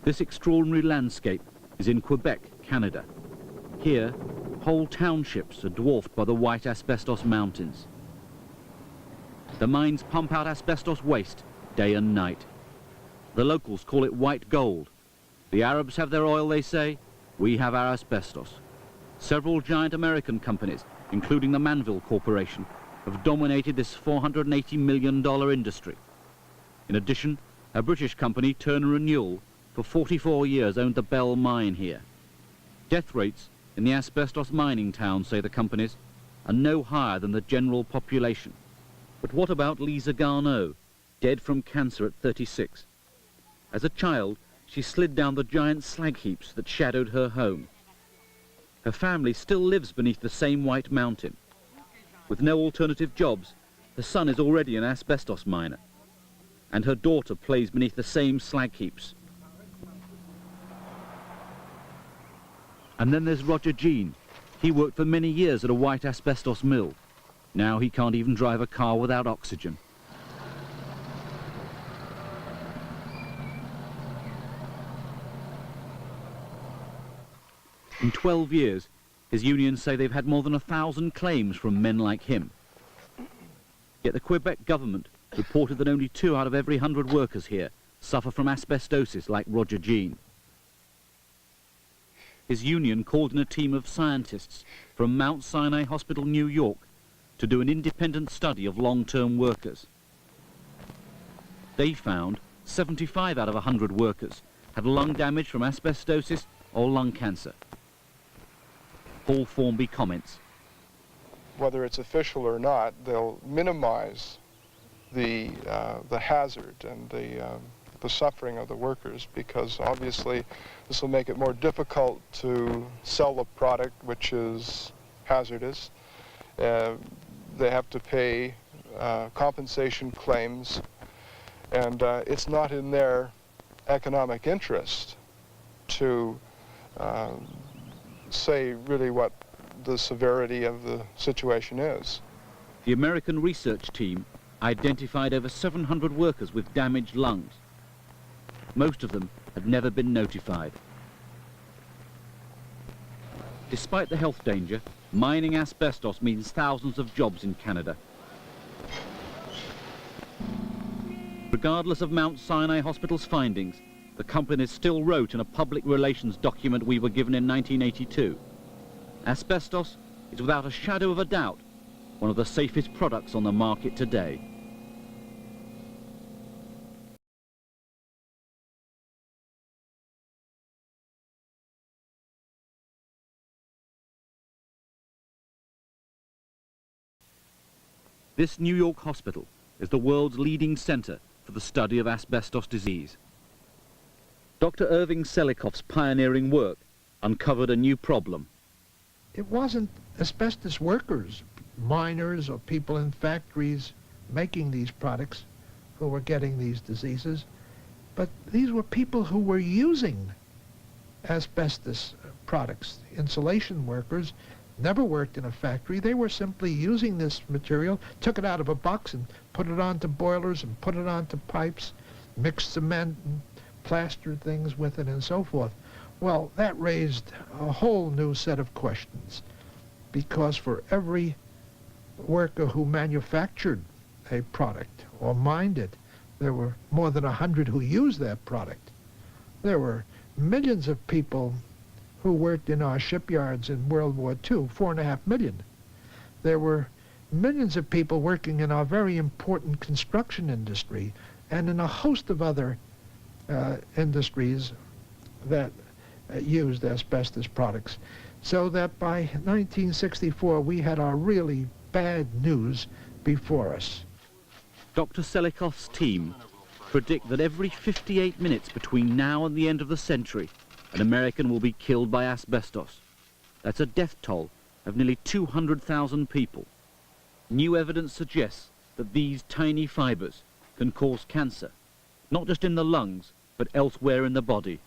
This extraordinary landscape is in Quebec, Canada. Here, whole townships are dwarfed by the white asbestos mountains. The mines pump out asbestos waste day and night. The locals call it white gold. The Arabs have their oil, they say. We have our asbestos. Several giant American companies, including the Manville Corporation, have dominated this $480 million industry. In addition, a British company, Turner & Newell, for 44 years owned the Bell mine here. Death rates in the asbestos mining towns, say the companies, are no higher than the general population. But what about Lisa Garneau, dead from cancer at 36? As a child, she slid down the giant slag heaps that shadowed her home. Her family still lives beneath the same white mountain. With no alternative jobs, her son is already an asbestos miner, and her daughter plays beneath the same slag heaps. And then there's Roger Jean. He worked for many years at a white asbestos mill. Now he can't even drive a car without oxygen. In 12 years, his unions say they've had more than 1,000 claims from men like him. Yet the Quebec government reported that only 2 out of every 100 workers here suffer from asbestosis like Roger Jean. His union called in a team of scientists from Mount Sinai Hospital, New York, to do an independent study of long-term workers. They found 75 out of 100 workers had lung damage from asbestosis or lung cancer. Paul Formby comments. Whether it's official or not, they'll minimize the hazard and the suffering of the workers, because obviously this will make it more difficult to sell the product which is hazardous. They have to pay compensation claims, and it's not in their economic interest to say really what the severity of the situation is. The American research team identified over 700 workers with damaged lungs. Most of them had never been notified. Despite the health danger, mining asbestos means thousands of jobs in Canada. Regardless of Mount Sinai Hospital's findings, the companies still wrote in a public relations document we were given in 1982. Asbestos is without a shadow of a doubt one of the safest products on the market today. This New York hospital is the world's leading center for the study of asbestos disease. Dr. Irving Selikoff's pioneering work uncovered a new problem. It wasn't asbestos workers, miners or people in factories making these products who were getting these diseases, but these were people who were using asbestos products. Insulation workers never worked in a factory. They were simply using this material, took it out of a box and put it onto boilers and put it onto pipes, mixed cement and plastered things with it and so forth. Well, that raised a whole new set of questions, because for every worker who manufactured a product or mined it, there were more than 100 who used that product. There were millions of people who worked in our shipyards in World War II, 4.5 million. There were millions of people working in our very important construction industry and in a host of other industries that used asbestos products. So that by 1964 we had our really bad news before us. Dr. Selikoff's team predict that every 58 minutes between now and the end of the century, an American will be killed by asbestos. That's a death toll of nearly 200,000 people. New evidence suggests that these tiny fibers can cause cancer, not just in the lungs, but elsewhere in the body.